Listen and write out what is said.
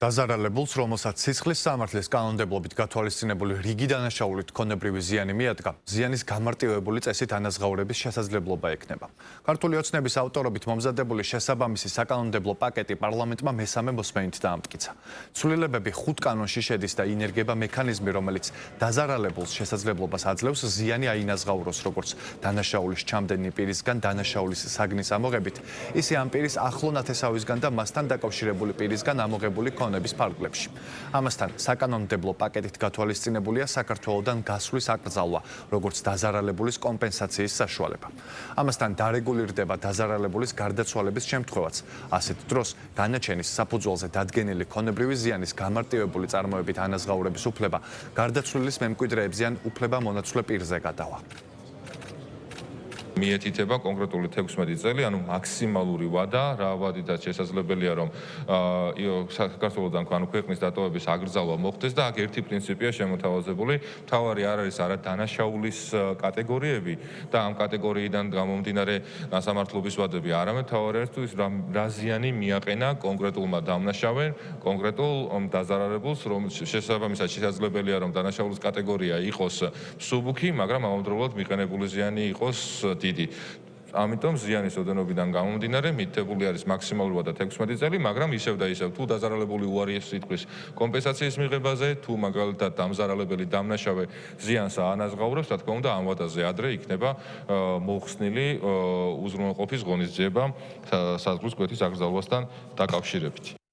დაზარალებულს, რომელსაც სისხლის სამართლის კანონმდებლობით გათვალისწინებული რიგი დანაშაულით ქონებრივი ზიანი მიადგა, ზიანის გამარტივებული წესით ანაზღაურების შესაძლებლობა ექნება. ქართული ოცნების ავტორობით მომზადებული შესაბამისი საკანონმდებლო პაკეტი პარლამენტმა მესამე მოსმენით დაამტკიცა. ცვლილებები 5 კანონში შედის და ინერგება მექანიზმი, რომელიც დაზარალებულს შესაძლებლობას აძლევს ზიანი აინაზღაუროს როგორც დანაშაულის ჩამდენი პირისგან დანაშაულის საგნის ამოღებით, ისე ამ პირის ახლო ნათესავისგან და მასთან დაკავშირებული პირისგან ამოღებული ქონების ფარგლებში. ამასთან საკანონმდებლო პაკეტით გათვალისწინებულია საქართველოდან გასვლის აკრძალვა, როგორც დაზარალებულის კომპენსაციის საშუალება. ამასთან დარეგულირდება დაზარალებულის გარდაცვალების შემთხვევაც. ასეთ დროს განაჩენის საფუძველზე დადგენილი ქონებრივი ზიანის გამარტივებული წარმოებით ანაზღაურების უფლება გარდაცვლილის მემკვიდრეებზე ან უფლება მონაცვლე პირზე გადავა. მიეთითება კონკრეტული 16 წელი, ანუ მაქსიმალური ვადა, რა ვადითაც შესაძლებელია, რომ საქართველოდან ანუ ქვეყნის დატოვების აკრძალვა მოხდეს და აქ ერთი პრინციპია შემოთავაზებული, მთავარი არ არის არა დანაშაულის კატეგორიები და ამ კატეგორიიდან გამომდინარე გასამართლობის ვადები, არამედ მთავარი არის თუ ის რა ზიანი მიაყენა კონკრეტულმა დამნაშავემ, კონკრეტულ დაზარალებულს, რომელიც შესაბამისად შესაძლებელია, რომ დანაშაულის კატეგორია იყოს მსუბუქი, მაგრამ ამავდროულად მიყენებული ზიანი იყოს დიდი. ამიტომ ზიანის ოდენობიდან გამომდინარე მითითებული არის მაქსიმალური ვადა 16 წელი, მაგრამ ისევ და ისევ თუ დაზარალებული უარი სიტყვის კომპენსაციის მიღებაზე, თუ მაგალითად დამზარალებელი დამნაშავე ზიანს აანაზღაურებს, რა თქმა უნდა, ამ ვადაზე ადრე იქნება მოხსნილი უზრუნველყოფის ღონისძიება საზღვრის კვეთის აკრძალვასთან დაკავშირებით.